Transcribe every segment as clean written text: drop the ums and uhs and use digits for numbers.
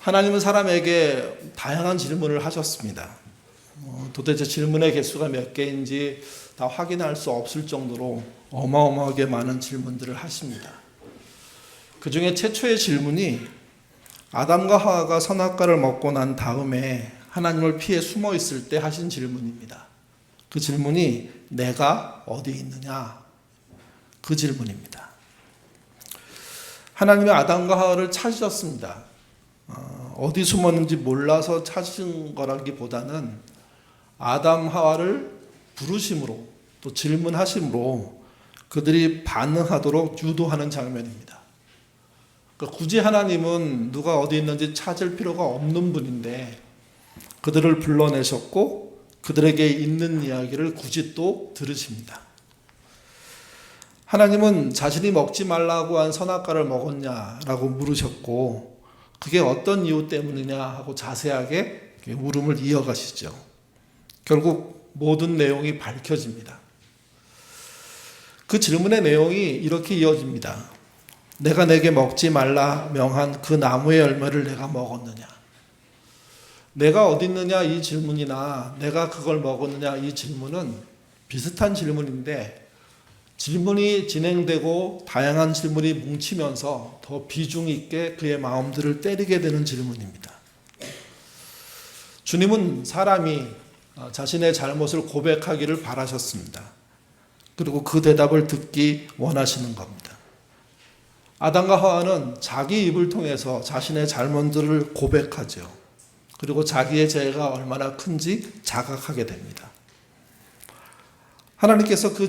하나님은 사람에게 다양한 질문을 하셨습니다. 도대체 질문의 개수가 몇 개인지 다 확인할 수 없을 정도로 어마어마하게 많은 질문들을 하십니다. 그 중에 최초의 질문이 아담과 하와가 선악과를 먹고 난 다음에 하나님을 피해 숨어 있을 때 하신 질문입니다. 그 질문이 내가 어디 있느냐? 그 질문입니다. 하나님이 아담과 하와를 찾으셨습니다. 어디 숨었는지 몰라서 찾은 거라기보다는 아담 하와를 부르심으로 또 질문하심으로 그들이 반응하도록 유도하는 장면입니다. 그러니까 굳이 하나님은 누가 어디 있는지 찾을 필요가 없는 분인데 그들을 불러내셨고 그들에게 있는 이야기를 굳이 또 들으십니다. 하나님은 자신이 먹지 말라고 한 선악과를 먹었냐라고 물으셨고 그게 어떤 이유 때문이냐 하고 자세하게 물음을 이어가시죠. 결국 모든 내용이 밝혀집니다. 그 질문의 내용이 이렇게 이어집니다. 내가 내게 먹지 말라 명한 그 나무의 열매를 내가 먹었느냐? 내가 어디 있느냐 이 질문이나 내가 그걸 먹었느냐 이 질문은 비슷한 질문인데 질문이 진행되고 다양한 질문이 뭉치면서 더 비중 있게 그의 마음들을 때리게 되는 질문입니다. 주님은 사람이 자신의 잘못을 고백하기를 바라셨습니다. 그리고 그 대답을 듣기 원하시는 겁니다. 아담과 하와는 자기 입을 통해서 자신의 잘못들을 고백하죠. 그리고 자기의 죄가 얼마나 큰지 자각하게 됩니다. 하나님께서 그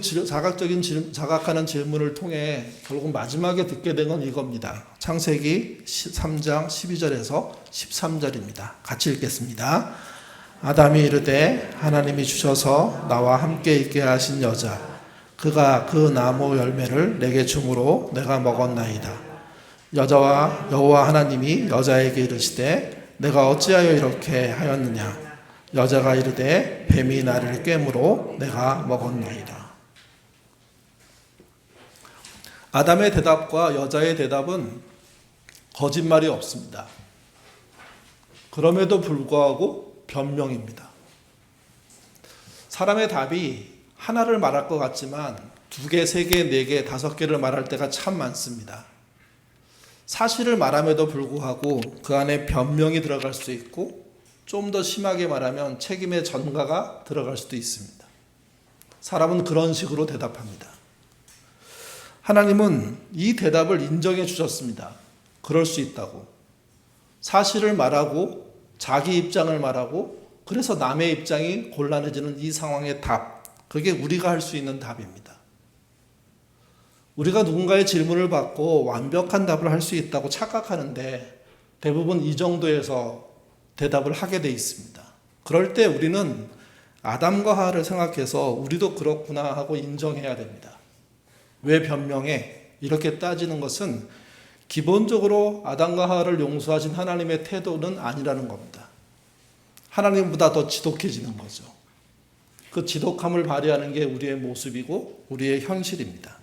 자각하는 질문을 통해 결국 마지막에 듣게 된 건 이겁니다. 창세기 3장 12절에서 13절입니다. 같이 읽겠습니다. 아담이 이르되 하나님이 주셔서 나와 함께 있게 하신 여자 그가 그 나무 열매를 내게 주므로 내가 먹었나이다. 여자와 여호와 하나님이 여자에게 이르시되 내가 어찌하여 이렇게 하였느냐? 여자가 이르되 뱀이 나를 꿰므로 내가 먹었나이다. 아담의 대답과 여자의 대답은 거짓말이 없습니다. 그럼에도 불구하고 변명입니다. 사람의 답이 하나를 말할 것 같지만 2개, 3개, 4개, 5개를 말할 때가 참 많습니다. 사실을 말함에도 불구하고 그 안에 변명이 들어갈 수 있고 좀 더 심하게 말하면 책임의 전가가 들어갈 수도 있습니다. 사람은 그런 식으로 대답합니다. 하나님은 이 대답을 인정해 주셨습니다. 그럴 수 있다고. 사실을 말하고 자기 입장을 말하고 그래서 남의 입장이 곤란해지는 이 상황의 답, 그게 우리가 할 수 있는 답입니다. 우리가 누군가의 질문을 받고 완벽한 답을 할 수 있다고 착각하는데 대부분 이 정도에서 대답을 하게 돼 있습니다. 그럴 때 우리는 아담과 하와를 생각해서 우리도 그렇구나 하고 인정해야 됩니다. 왜 변명해? 이렇게 따지는 것은 기본적으로 아담과 하와를 용서하신 하나님의 태도는 아니라는 겁니다. 하나님보다 더 지독해지는 거죠. 그 지독함을 발휘하는 게 우리의 모습이고 우리의 현실입니다.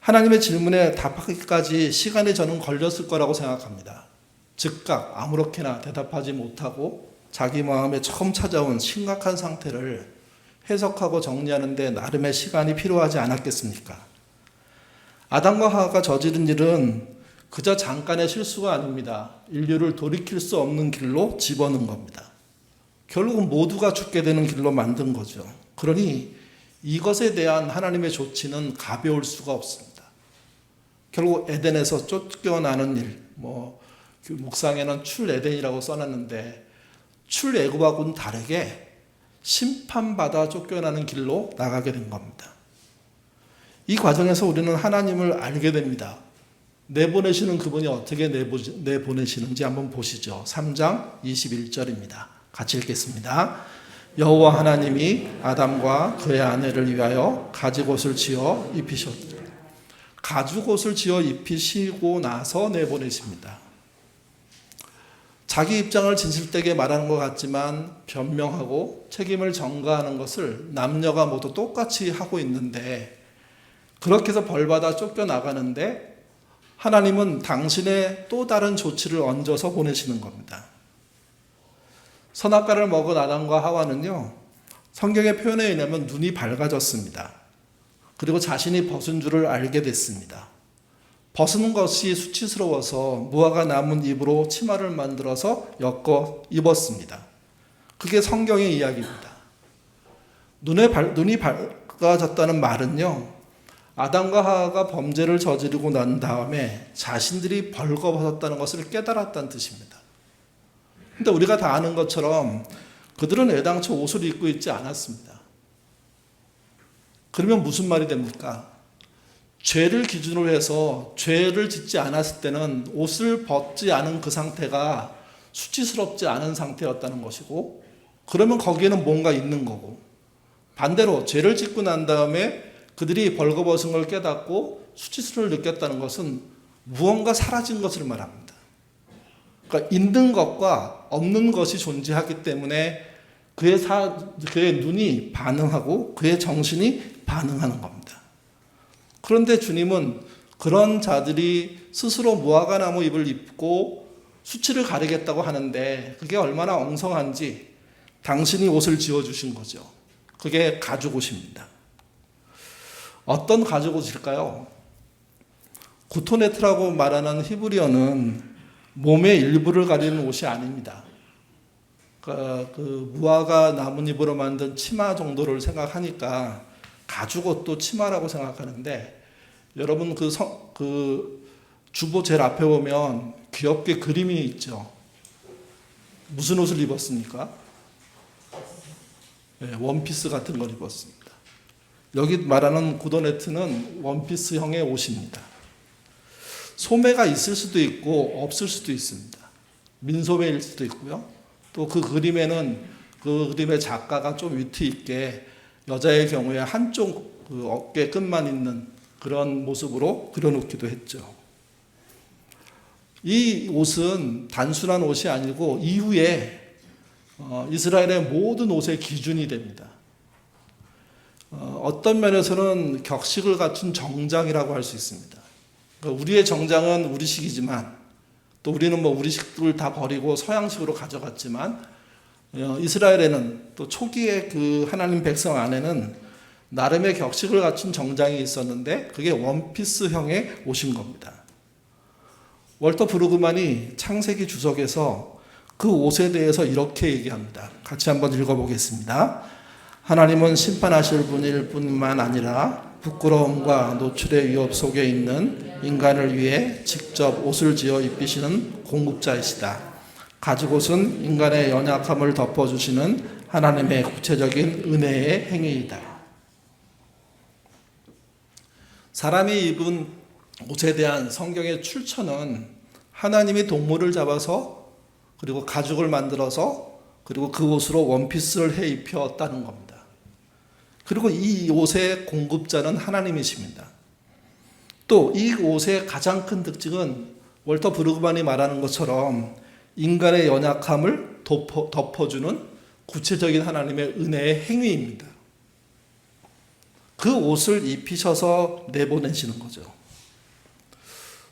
하나님의 질문에 답하기까지 시간이 저는 걸렸을 거라고 생각합니다. 즉각 아무렇게나 대답하지 못하고 자기 마음에 처음 찾아온 심각한 상태를 해석하고 정리하는 데 나름의 시간이 필요하지 않았겠습니까? 아담과 하와가 저지른 일은 그저 잠깐의 실수가 아닙니다. 인류를 돌이킬 수 없는 길로 집어넣은 겁니다. 결국은 모두가 죽게 되는 길로 만든 거죠. 그러니 이것에 대한 하나님의 조치는 가벼울 수가 없습니다. 결국 에덴에서 쫓겨나는 일, 묵상에는 출에덴이라고 써놨는데 출애굽하고는 다르게 심판받아 쫓겨나는 길로 나가게 된 겁니다. 이 과정에서 우리는 하나님을 알게 됩니다. 내보내시는 그분이 어떻게 내보내시는지 한번 보시죠. 3장 21절입니다. 같이 읽겠습니다. 여호와 하나님이 아담과 그의 아내를 위하여 가죽옷을 지어 입히셨다. 가죽옷을 지어 입히시고 나서 내보내십니다. 자기 입장을 진실되게 말하는 것 같지만 변명하고 책임을 전가하는 것을 남녀가 모두 똑같이 하고 있는데 그렇게 해서 벌받아 쫓겨나가는데 하나님은 당신의 또 다른 조치를 얹어서 보내시는 겁니다. 선악과를 먹은 아담과 하와는요, 성경의 표현에 의하면 눈이 밝아졌습니다. 그리고 자신이 벗은 줄을 알게 됐습니다. 벗은 것이 수치스러워서 무화과 나무 잎으로 치마를 만들어서 엮어 입었습니다. 그게 성경의 이야기입니다. 눈이 밝아졌다는 말은요, 아담과 하와가 범죄를 저지르고 난 다음에 자신들이 벌거벗었다는 것을 깨달았다는 뜻입니다. 근데 우리가 다 아는 것처럼 그들은 애당초 옷을 입고 있지 않았습니다. 그러면 무슨 말이 됩니까? 죄를 기준으로 해서 죄를 짓지 않았을 때는 옷을 벗지 않은 그 상태가 수치스럽지 않은 상태였다는 것이고, 그러면 거기에는 뭔가 있는 거고, 반대로 죄를 짓고 난 다음에 그들이 벌거벗은 걸 깨닫고 수치스러움을 느꼈다는 것은 무언가 사라진 것을 말합니다. 그러니까 있는 것과 없는 것이 존재하기 때문에 그의 눈이 반응하고 그의 정신이 반응하는 겁니다. 그런데 주님은 그런 자들이 스스로 무화과 나무 잎을 입고 수치를 가리겠다고 하는데 그게 얼마나 엉성한지 당신이 옷을 지어주신 거죠. 그게 가죽옷입니다. 어떤 가죽옷일까요? 구토네트라고 말하는 히브리어는 몸의 일부를 가리는 옷이 아닙니다. 그 무화과 나뭇잎으로 만든 치마 정도를 생각하니까 가죽옷도 치마라고 생각하는데, 여러분 그 주보 제일 앞에 보면 귀엽게 그림이 있죠. 무슨 옷을 입었습니까? 네, 원피스 같은 걸 입었습니다. 여기 말하는 구도네트는 원피스형의 옷입니다. 소매가 있을 수도 있고 없을 수도 있습니다. 민소매일 수도 있고요. 또 그 그림에는 그 그림의 작가가 좀 위트 있게 여자의 경우에 한쪽 그 어깨 끝만 있는 그런 모습으로 그려놓기도 했죠. 이 옷은 단순한 옷이 아니고 이후에 이스라엘의 모든 옷의 기준이 됩니다. 어떤 면에서는 격식을 갖춘 정장이라고 할 수 있습니다. 그러니까 우리의 정장은 우리식이지만, 또 우리는 우리식을 다 버리고 서양식으로 가져갔지만, 이스라엘에는 또 초기에 그 하나님 백성 안에는 나름의 격식을 갖춘 정장이 있었는데 그게 원피스형의 옷인 겁니다. 월터 브루그만이 창세기 주석에서 그 옷에 대해서 이렇게 얘기합니다. 같이 한번 읽어보겠습니다. 하나님은 심판하실 분일 뿐만 아니라 부끄러움과 노출의 위협 속에 있는 인간을 위해 직접 옷을 지어 입히시는 공급자이시다. 가죽옷은 인간의 연약함을 덮어주시는 하나님의 구체적인 은혜의 행위이다. 사람이 입은 옷에 대한 성경의 출처는 하나님이 동물을 잡아서 그리고 가죽을 만들어서 그리고 그 옷으로 원피스를 해 입혔다는 겁니다. 그리고 이 옷의 공급자는 하나님이십니다. 또 이 옷의 가장 큰 특징은 월터 브루그만이 말하는 것처럼 인간의 연약함을 덮어주는 구체적인 하나님의 은혜의 행위입니다. 그 옷을 입히셔서 내보내시는 거죠.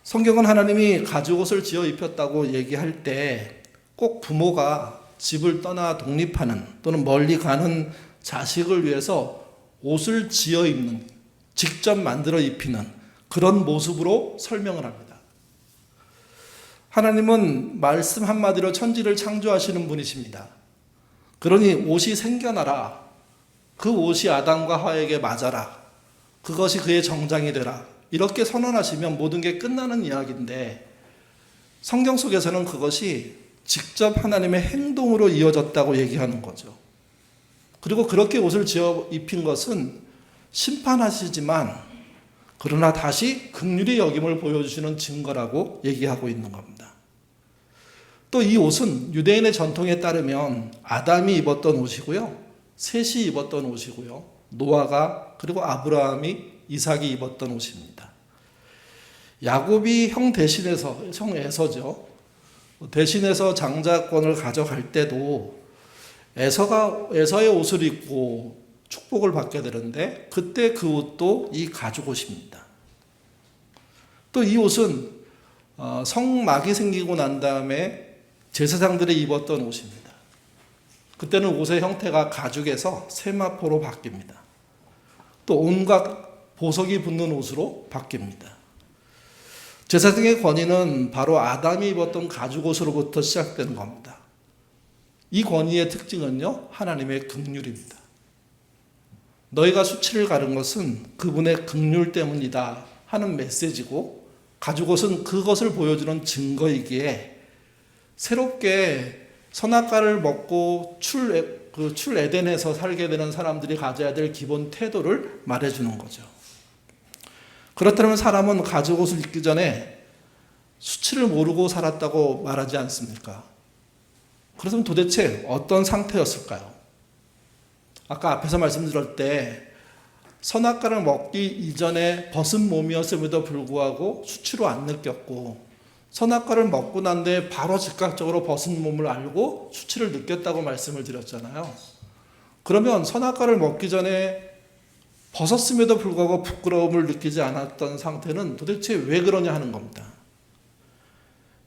성경은 하나님이 가죽옷을 지어 입혔다고 얘기할 때 꼭 부모가 집을 떠나 독립하는 또는 멀리 가는 자식을 위해서 옷을 지어 입는, 직접 만들어 입히는 그런 모습으로 설명을 합니다. 하나님은 말씀 한마디로 천지를 창조하시는 분이십니다. 그러니 옷이 생겨나라. 그 옷이 아담과 하와에게 맞아라. 그것이 그의 정장이 되라. 이렇게 선언하시면 모든 게 끝나는 이야기인데, 성경 속에서는 그것이 직접 하나님의 행동으로 이어졌다고 얘기하는 거죠. 그리고 그렇게 옷을 지어 입힌 것은 심판하시지만 그러나 다시 긍휼의 여김을 보여주시는 증거라고 얘기하고 있는 겁니다. 또 이 옷은 유대인의 전통에 따르면 아담이 입었던 옷이고요, 셋이 입었던 옷이고요, 노아가 그리고 아브라함이 이삭이 입었던 옷입니다. 야곱이 형 에서죠. 대신해서 장자권을 가져갈 때도 에서의 옷을 입고 축복을 받게 되는데, 그때 그 옷도 이 가죽옷입니다. 또 이 옷은 성막이 생기고 난 다음에 제사장들이 입었던 옷입니다. 그때는 옷의 형태가 가죽에서 세마포로 바뀝니다. 또 온갖 보석이 붙는 옷으로 바뀝니다. 제사장의 권위는 바로 아담이 입었던 가죽 옷으로부터 시작되는 겁니다. 이 권위의 특징은요, 하나님의 긍휼입니다. 너희가 수치를 가른 것은 그분의 긍휼 때문이다 하는 메시지고, 가죽 옷은 그것을 보여주는 증거이기에 새롭게 선악과를 먹고 출 에덴에서 살게 되는 사람들이 가져야 될 기본 태도를 말해주는 거죠. 그렇다면 사람은 가죽 옷을 입기 전에 수치를 모르고 살았다고 말하지 않습니까? 그렇다면 도대체 어떤 상태였을까요? 아까 앞에서 말씀드릴 때 선악과를 먹기 이전에 벗은 몸이었음에도 불구하고 수치로 안 느꼈고, 선악과를 먹고 난 뒤에 바로 즉각적으로 벗은 몸을 알고 수치를 느꼈다고 말씀을 드렸잖아요. 그러면 선악과를 먹기 전에 벗었음에도 불구하고 부끄러움을 느끼지 않았던 상태는 도대체 왜 그러냐 하는 겁니다.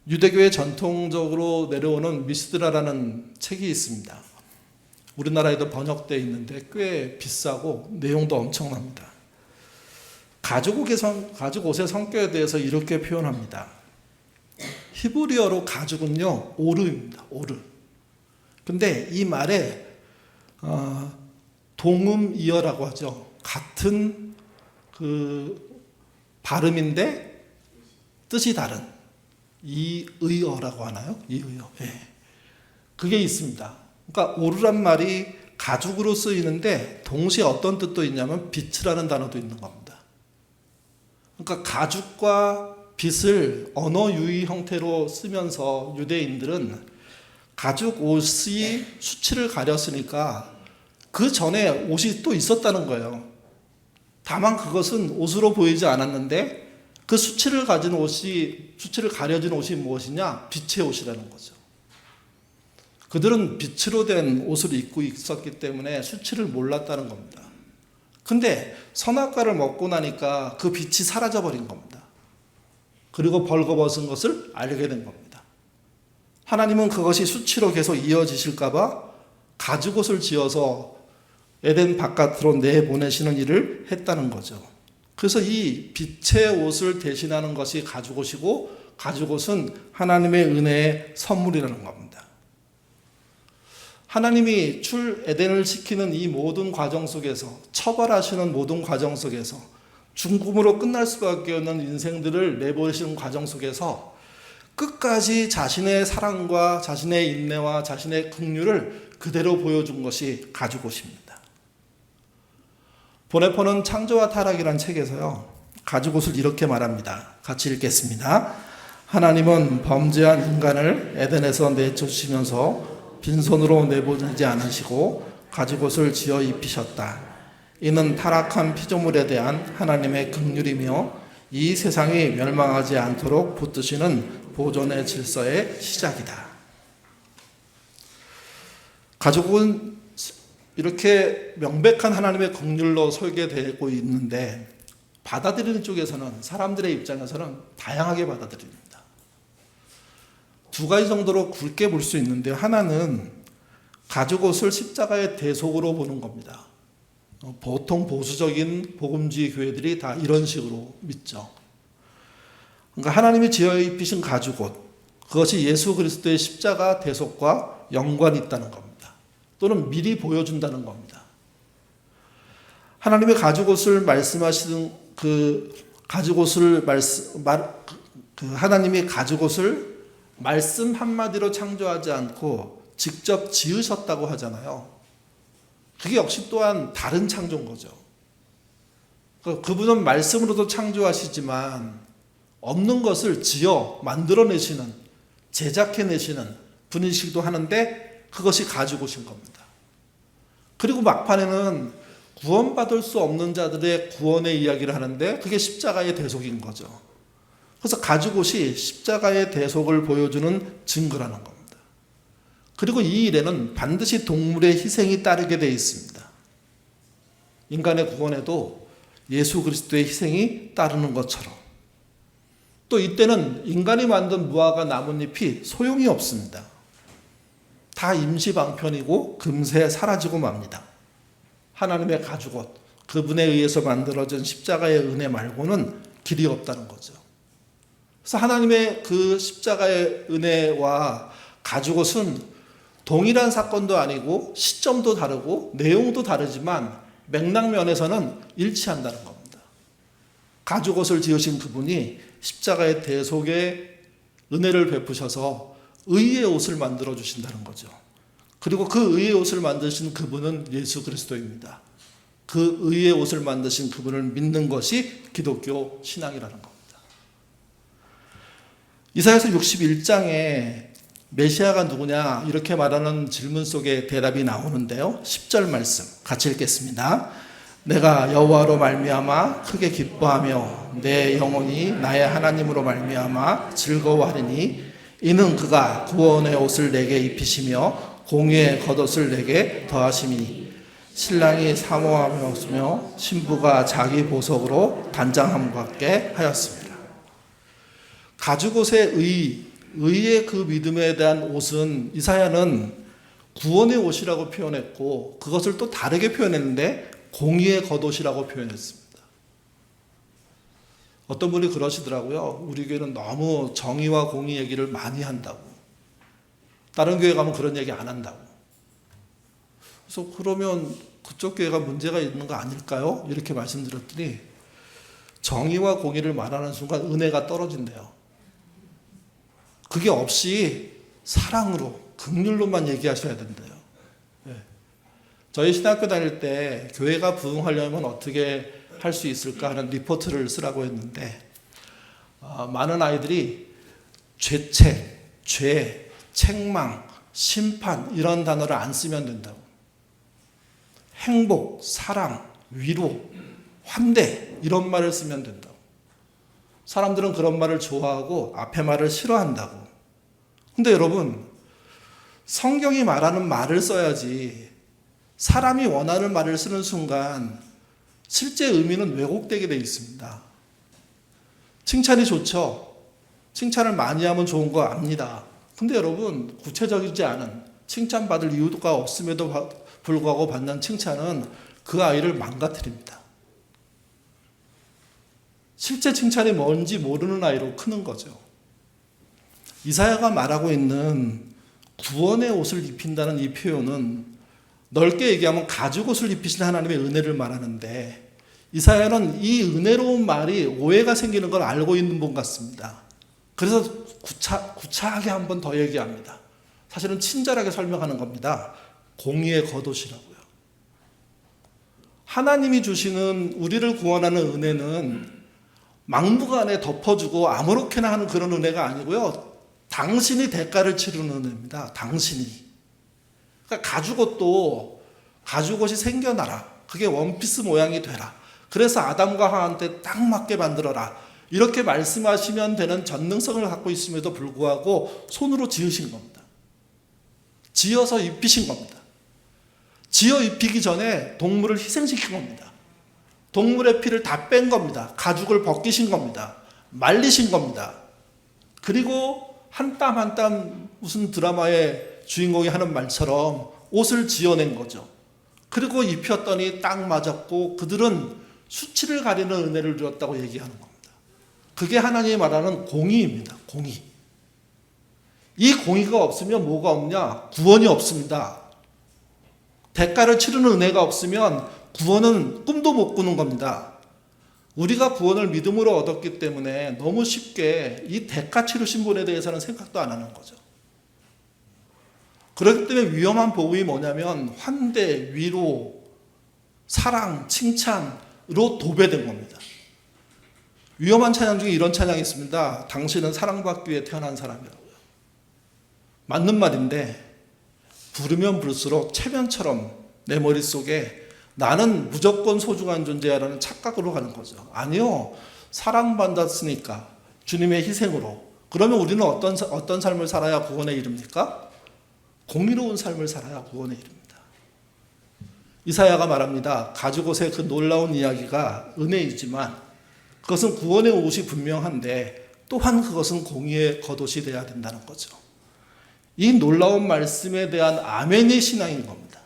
유대교의 전통적으로 내려오는 미스드라라는 책이 있습니다. 우리나라에도 번역되어 있는데 꽤 비싸고 내용도 엄청납니다. 가죽 옷의 성격에 대해서 이렇게 표현합니다. 히브리어로 가죽은요, 오르입니다. 오르. 근데 이 말에 동음이어라고 하죠. 같은 그 발음인데 뜻이 다른 이의어라고 하나요? 이의어. 네. 그게 있습니다. 그러니까 오르란 말이 가죽으로 쓰이는데 동시에 어떤 뜻도 있냐면 빛이라는 단어도 있는 겁니다. 그러니까 가죽과 빛을 언어 유희 형태로 쓰면서 유대인들은 가죽 옷이 수치를 가렸으니까 그 전에 옷이 또 있었다는 거예요. 다만 그것은 옷으로 보이지 않았는데 그 수치를 가진 옷이, 수치를 가려진 옷이 무엇이냐? 빛의 옷이라는 거죠. 그들은 빛으로 된 옷을 입고 있었기 때문에 수치를 몰랐다는 겁니다. 근데 선악과를 먹고 나니까 그 빛이 사라져 버린 겁니다. 그리고 벌거벗은 것을 알게 된 겁니다. 하나님은 그것이 수치로 계속 이어지실까 봐 가죽옷을 지어서 에덴 바깥으로 내보내시는 일을 했다는 거죠. 그래서 이 빛의 옷을 대신하는 것이 가죽옷이고, 가죽옷은 하나님의 은혜의 선물이라는 겁니다. 하나님이 출 에덴을 시키는 이 모든 과정 속에서, 처벌하시는 모든 과정 속에서, 죽음으로 끝날 수밖에 없는 인생들을 내보내시는 과정 속에서 끝까지 자신의 사랑과 자신의 인내와 자신의 긍휼을 그대로 보여준 것이 가죽옷입니다. 보네포는 창조와 타락이란 책에서요, 가죽옷을 이렇게 말합니다. 같이 읽겠습니다. 하나님은 범죄한 인간을 에덴에서 내쫓으시면서 빈손으로 내보내지 않으시고 가죽옷을 지어 입히셨다. 이는 타락한 피조물에 대한 하나님의 긍휼이며 이 세상이 멸망하지 않도록 붙드시는 보존의 질서의 시작이다. 가죽은 이렇게 명백한 하나님의 긍휼로 설계되고 있는데, 받아들이는 쪽에서는, 사람들의 입장에서는 다양하게 받아들입니다. 두 가지 정도로 굵게 볼 수 있는데, 하나는 가죽옷을 십자가의 대속으로 보는 겁니다. 보통 보수적인 복음주의 교회들이 다 이런 식으로 믿죠. 그러니까 하나님이 지어 입히신 가죽옷, 그것이 예수 그리스도의 십자가 대속과 연관이 있다는 겁니다. 또는 미리 보여준다는 겁니다. 하나님의 가죽옷을 말씀하시는 그 가죽옷을 하나님이 가죽옷을 말씀 한마디로 창조하지 않고 직접 지으셨다고 하잖아요. 그게 역시 또한 다른 창조인 거죠. 그분은 말씀으로도 창조하시지만 없는 것을 지어 만들어내시는, 제작해내시는 분이시기도 하는데 그것이 가죽옷인 겁니다. 그리고 막판에는 구원받을 수 없는 자들의 구원의 이야기를 하는데 그게 십자가의 대속인 거죠. 그래서 가죽옷이 십자가의 대속을 보여주는 증거라는 겁니다. 그리고 이 일에는 반드시 동물의 희생이 따르게 되어 있습니다. 인간의 구원에도 예수 그리스도의 희생이 따르는 것처럼. 또 이때는 인간이 만든 무화과 나뭇잎이 소용이 없습니다. 다 임시방편이고 금세 사라지고 맙니다. 하나님의 가죽옷, 그분에 의해서 만들어진 십자가의 은혜 말고는 길이 없다는 거죠. 그래서 하나님의 그 십자가의 은혜와 가죽옷은 동일한 사건도 아니고 시점도 다르고 내용도 다르지만 맥락면에서는 일치한다는 겁니다. 가죽옷을 지으신 그분이 십자가의 대속에 은혜를 베푸셔서 의의 옷을 만들어 주신다는 거죠. 그리고 그 의의 옷을 만드신 그분은 예수 그리스도입니다. 그 의의 옷을 만드신 그분을 믿는 것이 기독교 신앙이라는 겁니다. 이사야서 61장에 메시아가 누구냐 이렇게 말하는 질문 속에 대답이 나오는데요. 10절 말씀 같이 읽겠습니다. 내가 여호와로 말미암아 크게 기뻐하며 내 영혼이 나의 하나님으로 말미암아 즐거워하리니 이는 그가 구원의 옷을 내게 입히시며 공의의 겉옷을 내게 더하심이니 신랑이 사모하며 신부가 자기 보석으로 단장함과 같게 하였습니다. 가죽옷의 의의 그 믿음에 대한 옷은 이사야는 구원의 옷이라고 표현했고 그것을 또 다르게 표현했는데 공의의 겉옷이라고 표현했습니다. 어떤 분이 그러시더라고요. 우리 교회는 너무 정의와 공의 얘기를 많이 한다고. 다른 교회 가면 그런 얘기 안 한다고. 그래서 그러면 그쪽 교회가 문제가 있는 거 아닐까요? 이렇게 말씀드렸더니 정의와 공의를 말하는 순간 은혜가 떨어진대요. 그게 없이 사랑으로 긍휼로만 얘기하셔야 된대요. 네. 저희 신학교 다닐 때 교회가 부흥하려면 어떻게 할 수 있을까 하는 리포트를 쓰라고 했는데 많은 아이들이 죄책, 죄, 책망, 심판 이런 단어를 안 쓰면 된다고. 행복, 사랑, 위로, 환대 이런 말을 쓰면 된다고. 사람들은 그런 말을 좋아하고 앞에 말을 싫어한다고. 근데 여러분 성경이 말하는 말을 써야지 사람이 원하는 말을 쓰는 순간 실제 의미는 왜곡되게 되어 있습니다. 칭찬이 좋죠. 칭찬을 많이 하면 좋은 거 압니다. 근데 여러분 구체적이지 않은 칭찬받을 이유가 없음에도 불구하고 받는 칭찬은 그 아이를 망가뜨립니다. 실제 칭찬이 뭔지 모르는 아이로 크는 거죠. 이사야가 말하고 있는 구원의 옷을 입힌다는 이 표현은 넓게 얘기하면 가죽옷을 입히신 하나님의 은혜를 말하는데 이사야는 이 은혜로운 말이 오해가 생기는 걸 알고 있는 분 같습니다. 그래서 구차하게 한 번 더 얘기합니다. 사실은 친절하게 설명하는 겁니다. 공의의 겉옷이라고요. 하나님이 주시는 우리를 구원하는 은혜는 막무가내 덮어주고 아무렇게나 하는 그런 은혜가 아니고요. 당신이 대가를 치르는 은혜입니다. 당신이. 그러니까 가죽옷도 가죽옷이 생겨나라. 그게 원피스 모양이 되라. 그래서 아담과 하와한테 딱 맞게 만들어라. 이렇게 말씀하시면 되는 전능성을 갖고 있음에도 불구하고 손으로 지으신 겁니다. 지어서 입히신 겁니다. 지어 입히기 전에 동물을 희생시킨 겁니다. 동물의 피를 다 뺀 겁니다. 가죽을 벗기신 겁니다. 말리신 겁니다. 그리고 한 땀 한 땀 무슨 드라마의 주인공이 하는 말처럼 옷을 지어낸 거죠. 그리고 입혔더니 딱 맞았고 그들은 수치를 가리는 은혜를 주었다고 얘기하는 겁니다. 그게 하나님이 말하는 공의입니다. 공의. 이 공의가 없으면 뭐가 없냐? 구원이 없습니다. 대가를 치르는 은혜가 없으면 구원은 꿈도 못 꾸는 겁니다. 우리가 구원을 믿음으로 얻었기 때문에 너무 쉽게 이 대가 치르신 분에 대해서는 생각도 안 하는 거죠. 그렇기 때문에 위험한 복음이 뭐냐면 환대, 위로, 사랑, 칭찬으로 도배된 겁니다. 위험한 찬양 중에 이런 찬양이 있습니다. 당신은 사랑받기 위해 태어난 사람이라고요. 맞는 말인데 부르면 부를수록 체면처럼 내 머릿속에 나는 무조건 소중한 존재야라는 착각으로 가는 거죠. 아니요. 사랑받았으니까 주님의 희생으로. 그러면 우리는 어떤 삶을 살아야 구원에 이릅니까? 공의로운 삶을 살아야 구원에 이릅니다. 이사야가 말합니다. 가죽옷의 그 놀라운 이야기가 은혜이지만 그것은 구원의 옷이 분명한데 또한 그것은 공의의 겉옷이 되어야 된다는 거죠. 이 놀라운 말씀에 대한 아멘의 신앙인 겁니다.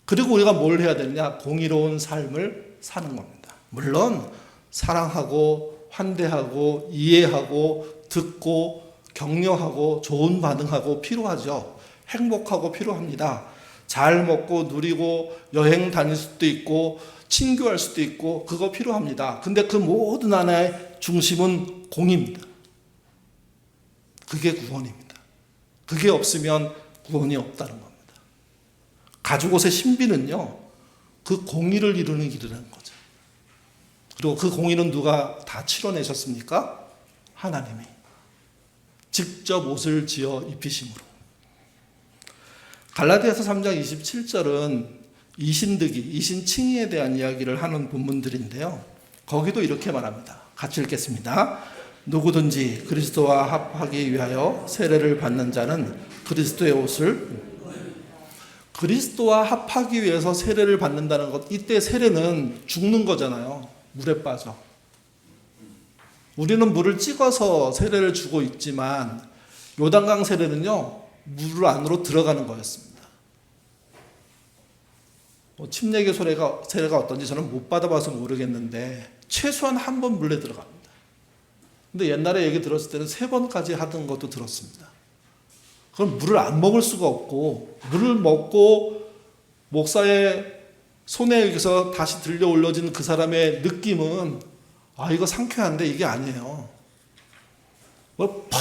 그리고 우리가 뭘 해야 되느냐? 공의로운 삶을 사는 겁니다. 물론 사랑하고 환대하고 이해하고 듣고 격려하고 좋은 반응하고 필요하죠. 행복하고 필요합니다. 잘 먹고 누리고 여행 다닐 수도 있고 친교할 수도 있고 그거 필요합니다. 근데 그 모든 하나의 중심은 공의입니다. 그게 구원입니다. 그게 없으면 구원이 없다는 겁니다. 가죽옷의 신비는요, 그 공의를 이루는 길이라는 거죠. 그리고 그 공의는 누가 다 치러내셨습니까? 하나님이 직접 옷을 지어 입히심으로. 갈라디아서 3장 27절은 이신득이, 이신칭의에 대한 이야기를 하는 본문들인데요. 거기도 이렇게 말합니다. 같이 읽겠습니다. 누구든지 그리스도와 합하기 위하여 세례를 받는 자는 그리스도의 옷을, 그리스도와 합하기 위해서 세례를 받는다는 것, 이때 세례는 죽는 거잖아요. 물에 빠져. 우리는 물을 찍어서 세례를 주고 있지만 요단강 세례는요, 물 안으로 들어가는 거였습니다. 침례교 세례가 어떤지 저는 못 받아봐서 모르겠는데 최소한 한 번 물에 들어갑니다. 근데 옛날에 얘기 들었을 때는 3번까지 하던 것도 들었습니다. 그럼 물을 안 먹을 수가 없고, 물을 먹고 목사의 손에 의해서 다시 들려 올려진 그 사람의 느낌은, 아, 이거 상쾌한데 이게 아니에요. 뭐 퍽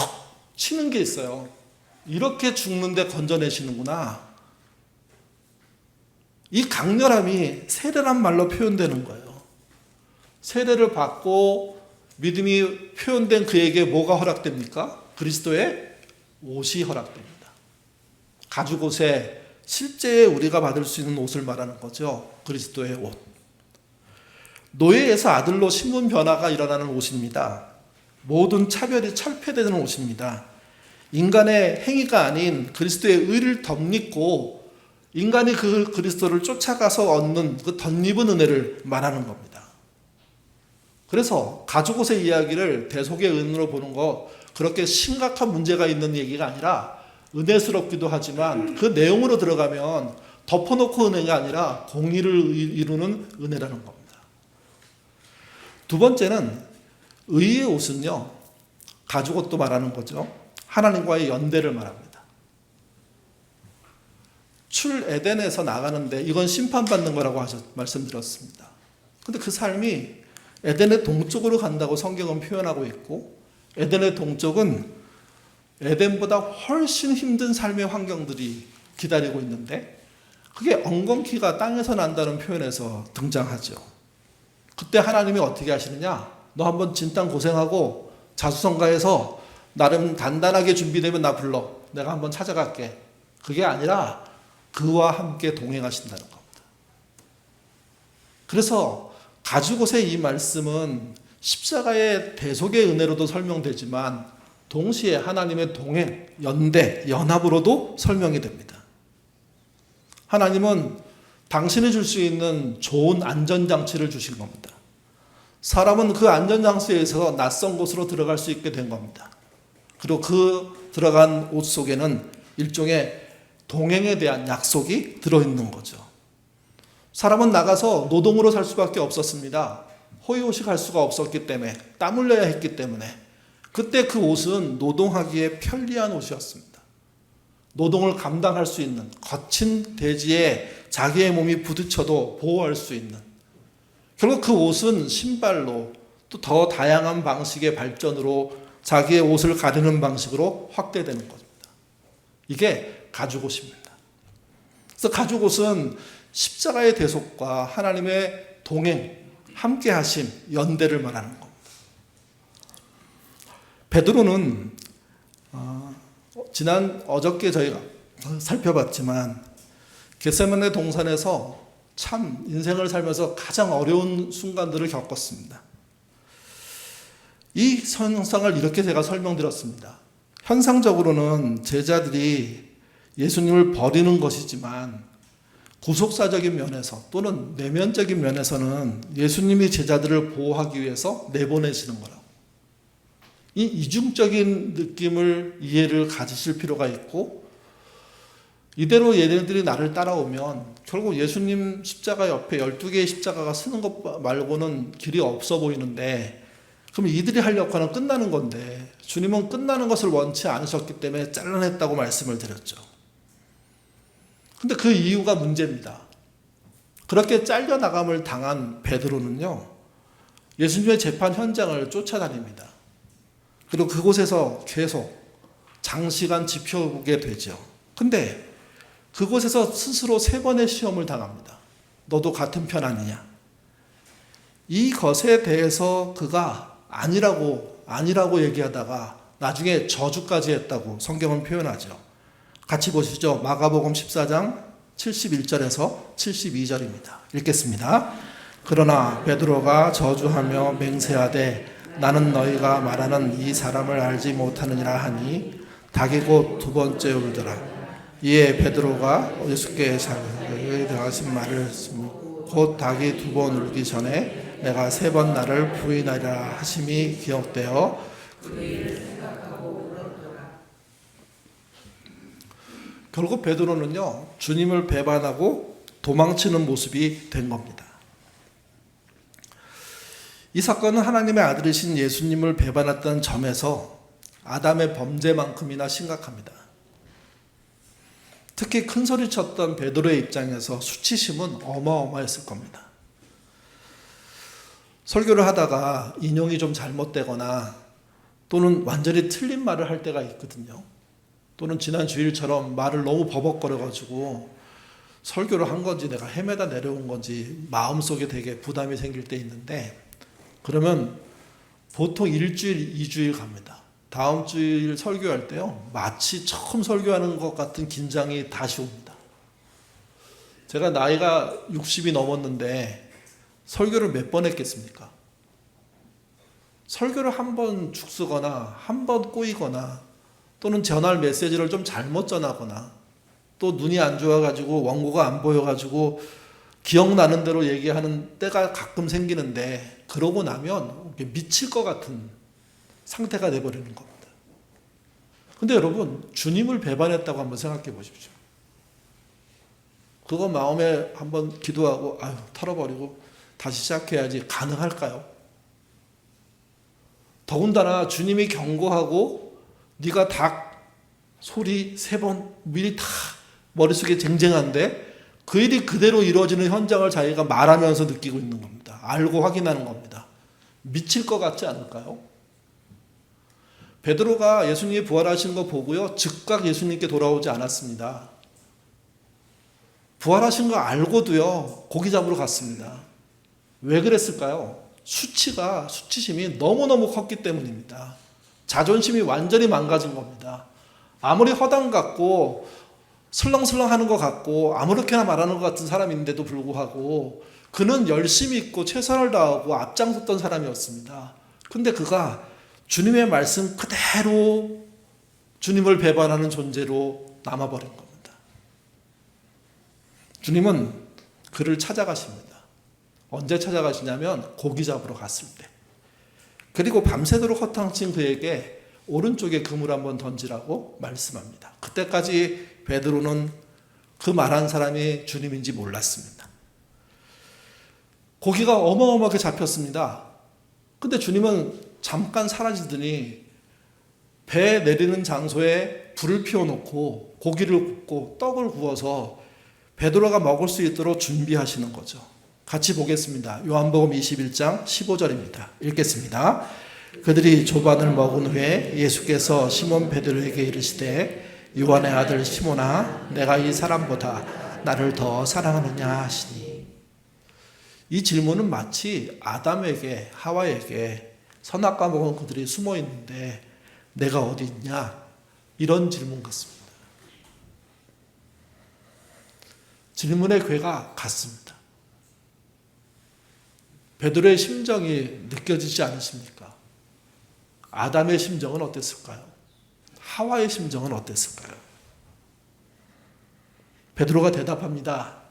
치는 게 있어요. 이렇게 죽는데 건져내시는구나. 이 강렬함이 세례란 말로 표현되는 거예요. 세례를 받고 믿음이 표현된 그에게 뭐가 허락됩니까? 그리스도의 옷이 허락됩니다. 가죽옷에 실제 우리가 받을 수 있는 옷을 말하는 거죠. 그리스도의 옷. 노예에서 아들로 신분 변화가 일어나는 옷입니다. 모든 차별이 철폐되는 옷입니다. 인간의 행위가 아닌 그리스도의 의를 덧입고 인간이 그 그리스도를 쫓아가서 얻는 그 덧입은 은혜를 말하는 겁니다. 그래서 가죽옷의 이야기를 대속의 은으로 보는 거 그렇게 심각한 문제가 있는 얘기가 아니라 은혜스럽기도 하지만 그 내용으로 들어가면 덮어놓고 은혜가 아니라 공의를 이루는 은혜라는 겁니다. 두 번째는 의의 옷은요, 가죽옷도 말하는 거죠. 하나님과의 연대를 말합니다. 출 에덴에서 나가는데 이건 심판받는 거라고 말씀드렸습니다. 근데 그 삶이 에덴의 동쪽으로 간다고 성경은 표현하고 있고, 에덴의 동쪽은 에덴보다 훨씬 힘든 삶의 환경들이 기다리고 있는데 그게 엉겅퀴가 땅에서 난다는 표현에서 등장하죠. 그때 하나님이 어떻게 하시느냐? 너 한번 진땀 고생하고 자수성가해서 나름 단단하게 준비되면 나 불러. 내가 한번 찾아갈게. 그게 아니라 그와 함께 동행하신다는 겁니다. 그래서 가죽옷의 이 말씀은 십자가의 대속의 은혜로도 설명되지만 동시에 하나님의 동행, 연대, 연합으로도 설명이 됩니다. 하나님은 당신이 줄 수 있는 좋은 안전장치를 주신 겁니다. 사람은 그 안전장치에서 낯선 곳으로 들어갈 수 있게 된 겁니다. 그리고 그 들어간 옷 속에는 일종의 동행에 대한 약속이 들어있는 거죠. 사람은 나가서 노동으로 살 수밖에 없었습니다. 호의호식 할 수가 없었기 때문에, 땀 흘려야 했기 때문에. 그때 그 옷은 노동하기에 편리한 옷이었습니다. 노동을 감당할 수 있는, 거친 대지에 자기의 몸이 부딪혀도 보호할 수 있는. 결국 그 옷은 신발로 또 더 다양한 방식의 발전으로 자기의 옷을 가르는 방식으로 확대되는 겁니다. 이게 가죽옷입니다. 그래서 가죽옷은 십자가의 대속과 하나님의 동행, 함께하심, 연대를 말하는 겁니다. 베드로는 어저께 저희가 살펴봤지만 겟세마네 동산에서 참 인생을 살면서 가장 어려운 순간들을 겪었습니다. 이 현상을 이렇게 제가 설명드렸습니다. 현상적으로는 제자들이 예수님을 버리는 것이지만 구속사적인 면에서 또는 내면적인 면에서는 예수님이 제자들을 보호하기 위해서 내보내시는 거라고. 이 이중적인 느낌을 이해를 가지실 필요가 있고, 이대로 얘네들이 나를 따라오면 결국 예수님 십자가 옆에 12개의 십자가가 쓰는 것 말고는 길이 없어 보이는데, 그럼 이들이 할 역할은 끝나는 건데 주님은 끝나는 것을 원치 않으셨기 때문에 잘라냈다고 말씀을 드렸죠. 근데 그 이유가 문제입니다. 그렇게 잘려나감을 당한 베드로는요, 예수님의 재판 현장을 쫓아다닙니다. 그리고 그곳에서 계속 장시간 지켜보게 되죠. 근데 그곳에서 스스로 3번의 시험을 당합니다. 너도 같은 편 아니냐? 이 것에 대해서 그가 아니라고 얘기하다가 나중에 저주까지 했다고 성경은 표현하죠. 같이 보시죠. 마가복음 14장 71절에서 72절입니다. 읽겠습니다. 그러나 베드로가 저주하며 맹세하되 나는 너희가 말하는 이 사람을 알지 못하느니라 하니 닭이 곧 2번째 울더라. 이에 베드로가 예수께 하신 말을 곧 닭이 2번 울기 전에 내가 3번 나를 부인하리라 하심이 기억되어 결국 베드로는요, 주님을 배반하고 도망치는 모습이 된 겁니다. 이 사건은 하나님의 아들이신 예수님을 배반했던 점에서 아담의 범죄만큼이나 심각합니다. 특히 큰 소리 쳤던 베드로의 입장에서 수치심은 어마어마했을 겁니다. 설교를 하다가 인용이 좀 잘못되거나 또는 완전히 틀린 말을 할 때가 있거든요. 또는 지난 주일처럼 말을 너무 버벅거려가지고 설교를 한 건지 내가 헤매다 내려온 건지 마음속에 되게 부담이 생길 때 있는데, 그러면 보통 1주일, 2주일 갑니다. 다음 주일 설교할 때요, 마치 처음 설교하는 것 같은 긴장이 다시 옵니다. 제가 나이가 60이 넘었는데 설교를 몇 번 했겠습니까? 설교를 한 번 죽쓰거나 한 번 꼬이거나 또는 전할 메시지를 좀 잘못 전하거나 또 눈이 안 좋아가지고 원고가 안 보여가지고 기억나는 대로 얘기하는 때가 가끔 생기는데, 그러고 나면 미칠 것 같은 상태가 돼버리는 겁니다. 근데 여러분, 주님을 배반했다고 한번 생각해 보십시오. 그거 마음에 한번 기도하고 털어버리고 다시 시작해야지 가능할까요? 더군다나 주님이 경고하고 네가 닭 소리 3번 미리 다 머릿속에 쟁쟁한데 그 일이 그대로 이루어지는 현장을 자기가 말하면서 느끼고 있는 겁니다. 알고 확인하는 겁니다. 미칠 것 같지 않을까요? 베드로가 예수님이 부활하신 거 보고요, 즉각 예수님께 돌아오지 않았습니다. 부활하신 거 알고도요, 고기 잡으러 갔습니다. 왜 그랬을까요? 수치심이 너무너무 컸기 때문입니다. 자존심이 완전히 망가진 겁니다. 아무리 허당 같고 슬렁슬렁 하는 것 같고 아무렇게나 말하는 것 같은 사람인데도 불구하고 그는 열심히 있고 최선을 다하고 앞장섰던 사람이었습니다. 근데 그가 주님의 말씀 그대로 주님을 배반하는 존재로 남아버린 겁니다. 주님은 그를 찾아가십니다. 언제 찾아가시냐면 고기 잡으러 갔을 때. 그리고 밤새도록 허탕친 그에게 오른쪽에 그물 한번 던지라고 말씀합니다. 그때까지 베드로는 그 말한 사람이 주님인지 몰랐습니다. 고기가 어마어마하게 잡혔습니다. 근데 주님은 잠깐 사라지더니 배 내리는 장소에 불을 피워놓고 고기를 굽고 떡을 구워서 베드로가 먹을 수 있도록 준비하시는 거죠. 같이 보겠습니다. 요한복음 21장 15절입니다. 읽겠습니다. 그들이 조반을 먹은 후에 예수께서 시몬 베드로에게 이르시되 요한의 아들 시몬아, 내가 이 사람보다 나를 더 사랑하느냐 하시니. 이 질문은 마치 아담에게 하와에게 선악과 먹은 그들이 숨어 있는데 내가 어디 있냐, 이런 질문 같습니다. 질문의 궤가 같습니다. 베드로의 심정이 느껴지지 않으십니까? 아담의 심정은 어땠을까요? 하와의 심정은 어땠을까요? 베드로가 대답합니다.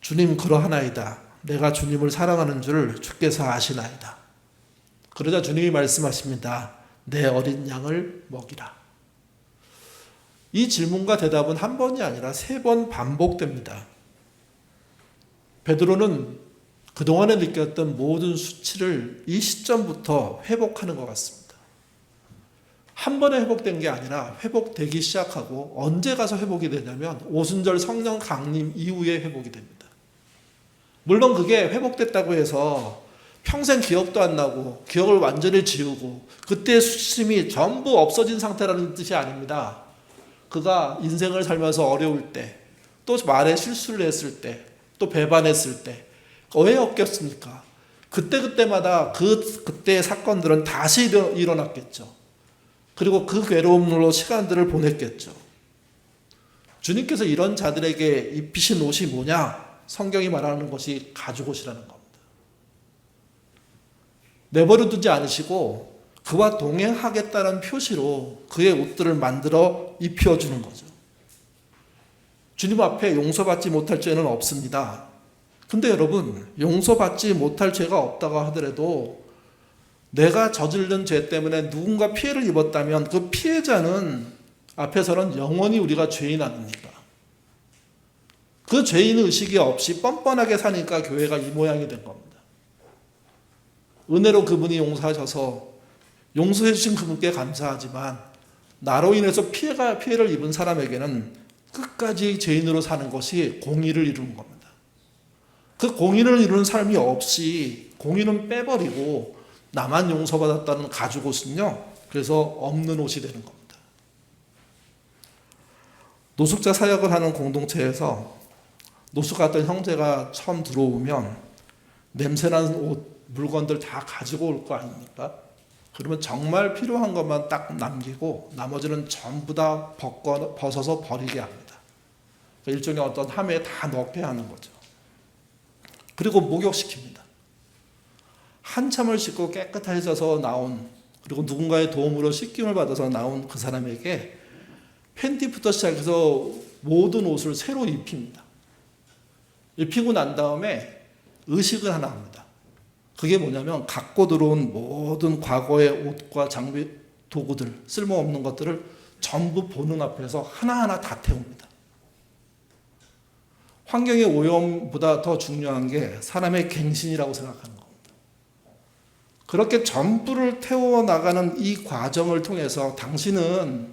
주님, 그러하나이다. 내가 주님을 사랑하는 줄 주께서 아시나이다. 그러자 주님이 말씀하십니다. 내 어린 양을 먹이라. 이 질문과 대답은 한 번이 아니라 3번 반복됩니다. 베드로는 그동안에 느꼈던 모든 수치를 이 시점부터 회복하는 것 같습니다. 한 번에 회복된 게 아니라 회복되기 시작하고 언제 가서 회복이 되냐면 오순절 성령 강림 이후에 회복이 됩니다. 물론 그게 회복됐다고 해서 평생 기억도 안 나고 기억을 완전히 지우고 그때의 수치심이 전부 없어진 상태라는 뜻이 아닙니다. 그가 인생을 살면서 어려울 때, 또 말에 실수를 했을 때, 또 배반했을 때 왜 없겠습니까? 그때마다 그때의 사건들은 다시 일어났겠죠. 그리고 그 괴로움으로 시간들을 보냈겠죠. 주님께서 이런 자들에게 입히신 옷이 뭐냐? 성경이 말하는 것이 가죽옷이라는 겁니다. 내버려 두지 않으시고 그와 동행하겠다는 표시로 그의 옷들을 만들어 입혀주는 거죠. 주님 앞에 용서받지 못할 죄는 없습니다. 근데 여러분, 용서받지 못할 죄가 없다고 하더라도 내가 저지른 죄 때문에 누군가 피해를 입었다면 그 피해자는 앞에서는 영원히 우리가 죄인 아닙니까? 그 죄인 의식이 없이 뻔뻔하게 사니까 교회가 이 모양이 된 겁니다. 은혜로 그분이 용서하셔서 용서해 주신 그분께 감사하지만 나로 인해서 피해를 입은 사람에게는 끝까지 죄인으로 사는 것이 공의를 이루는 겁니다. 그 공의를 이루는 삶이 없이 공의는 빼버리고 나만 용서받았다는 가죽옷은요, 그래서 없는 옷이 되는 겁니다. 노숙자 사역을 하는 공동체에서 노숙 갔던 형제가 처음 들어오면 냄새나는 옷, 물건들 다 가지고 올 거 아닙니까? 그러면 정말 필요한 것만 딱 남기고 나머지는 전부 다 벗어서 버리게 합니다. 일종의 어떤 함에 다 넣게 하는 거죠. 그리고 목욕시킵니다. 한참을 씻고 깨끗해져서 나온, 그리고 누군가의 도움으로 씻김을 받아서 나온 그 사람에게 팬티부터 시작해서 모든 옷을 새로 입힙니다. 입히고 난 다음에 의식을 하나 합니다. 그게 뭐냐면 갖고 들어온 모든 과거의 옷과 장비, 도구들, 쓸모없는 것들을 전부 보는 앞에서 하나하나 다 태웁니다. 환경의 오염보다 더 중요한 게 사람의 갱신이라고 생각하는 겁니다. 그렇게 전부를 태워나가는 이 과정을 통해서 당신은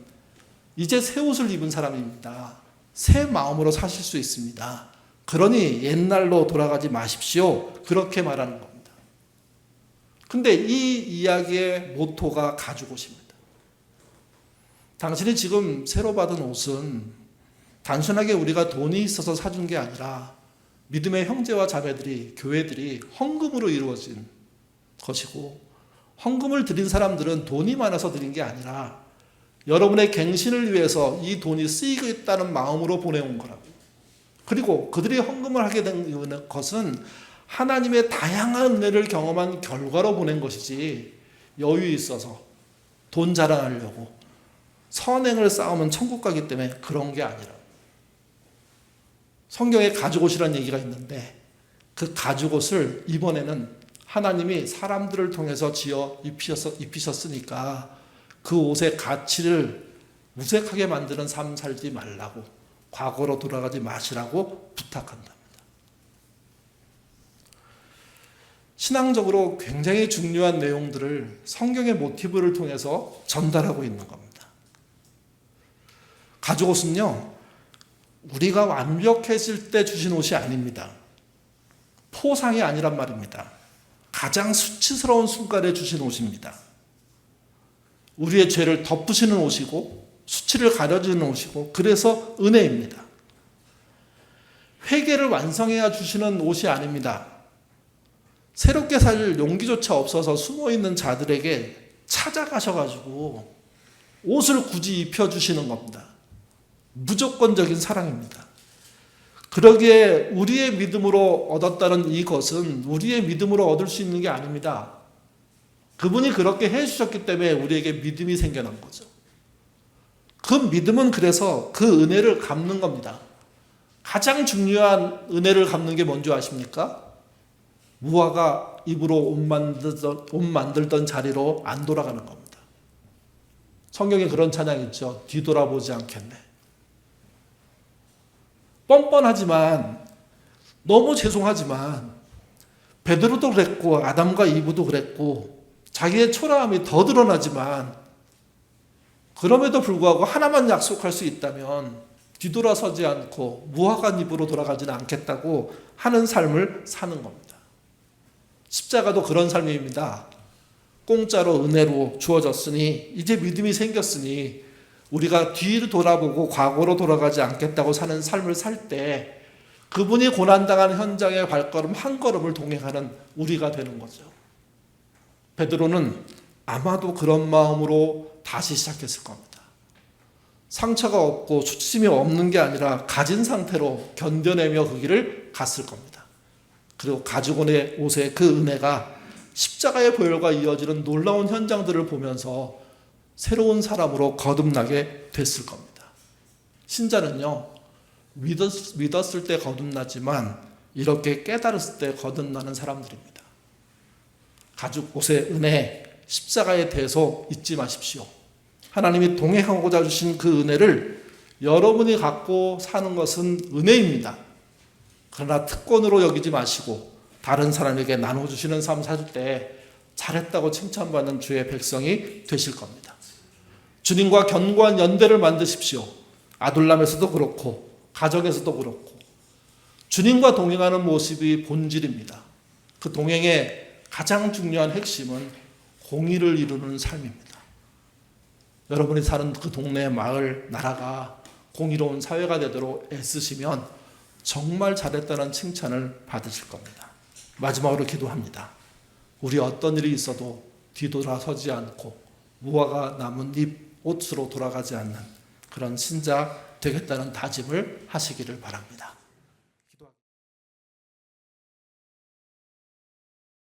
이제 새 옷을 입은 사람입니다. 새 마음으로 사실 수 있습니다. 그러니 옛날로 돌아가지 마십시오. 그렇게 말하는 겁니다. 근데 이 이야기의 모토가 가죽옷입니다. 당신이 지금 새로 받은 옷은 단순하게 우리가 돈이 있어서 사준 게 아니라 믿음의 형제와 자매들이, 교회들이 헌금으로 이루어진 것이고, 헌금을 드린 사람들은 돈이 많아서 드린 게 아니라 여러분의 갱신을 위해서 이 돈이 쓰이겠다는 마음으로 보내온 거라고. 그리고 그들이 헌금을 하게 된 것은 하나님의 다양한 은혜를 경험한 결과로 보낸 것이지 여유 있어서 돈 자랑하려고 선행을 쌓으면 천국 가기 때문에 그런 게 아니라. 성경에 가죽옷이라는 얘기가 있는데 그 가죽옷을 이번에는 하나님이 사람들을 통해서 지어 입히셨으니까 그 옷의 가치를 무색하게 만드는 삶 살지 말라고, 과거로 돌아가지 마시라고 부탁한답니다. 신앙적으로 굉장히 중요한 내용들을 성경의 모티브를 통해서 전달하고 있는 겁니다. 가죽옷은요, 우리가 완벽해질 때 주신 옷이 아닙니다. 포상이 아니란 말입니다. 가장 수치스러운 순간에 주신 옷입니다. 우리의 죄를 덮으시는 옷이고 수치를 가려주는 옷이고, 그래서 은혜입니다. 회개를 완성해야 주시는 옷이 아닙니다. 새롭게 살 용기조차 없어서 숨어있는 자들에게 찾아가셔가지고 옷을 굳이 입혀주시는 겁니다. 무조건적인 사랑입니다. 그러기에 우리의 믿음으로 얻었다는 이것은 우리의 믿음으로 얻을 수 있는 게 아닙니다. 그분이 그렇게 해주셨기 때문에 우리에게 믿음이 생겨난 거죠. 그 믿음은 그래서 그 은혜를 갚는 겁니다. 가장 중요한 은혜를 갚는 게 뭔지 아십니까? 무화과 잎으로 옷 만들던 자리로 안 돌아가는 겁니다. 성경에 그런 찬양이 있죠. 뒤돌아보지 않겠네. 뻔뻔하지만 너무 죄송하지만 베드로도 그랬고 아담과 이브도 그랬고 자기의 초라함이 더 드러나지만 그럼에도 불구하고 하나만 약속할 수 있다면 뒤돌아서지 않고 무화과 잎으로 돌아가지는 않겠다고 하는 삶을 사는 겁니다. 십자가도 그런 삶입니다. 공짜로 은혜로 주어졌으니 이제 믿음이 생겼으니 우리가 뒤를 돌아보고 과거로 돌아가지 않겠다고 사는 삶을 살 때 그분이 고난당한 현장의 발걸음 한 걸음을 동행하는 우리가 되는 거죠. 베드로는 아마도 그런 마음으로 다시 시작했을 겁니다. 상처가 없고 수치심이 없는 게 아니라 가진 상태로 견뎌내며 그 길을 갔을 겁니다. 그리고 가지고 온 옷의 그 은혜가 십자가의 보혈과 이어지는 놀라운 현장들을 보면서 새로운 사람으로 거듭나게 됐을 겁니다. 신자는요, 믿었을 때 거듭나지만 이렇게 깨달았을 때 거듭나는 사람들입니다. 가죽 옷의 은혜, 십자가에 대해서 잊지 마십시오. 하나님이 동행하고자 주신 그 은혜를 여러분이 갖고 사는 것은 은혜입니다. 그러나 특권으로 여기지 마시고 다른 사람에게 나눠주시는 삶 살 때 잘했다고 칭찬받는 주의 백성이 되실 겁니다. 주님과 견고한 연대를 만드십시오. 아둘람에서도 그렇고 가정에서도 그렇고 주님과 동행하는 모습이 본질입니다. 그 동행의 가장 중요한 핵심은 공의를 이루는 삶입니다. 여러분이 사는 그 동네, 마을, 나라가 공의로운 사회가 되도록 애쓰시면 정말 잘했다는 칭찬을 받으실 겁니다. 마지막으로 기도합니다. 우리 어떤 일이 있어도 뒤돌아서지 않고 무화과 나뭇잎 옷으로 돌아가지 않는 그런 신자 되겠다는 다짐을 하시기를 바랍니다.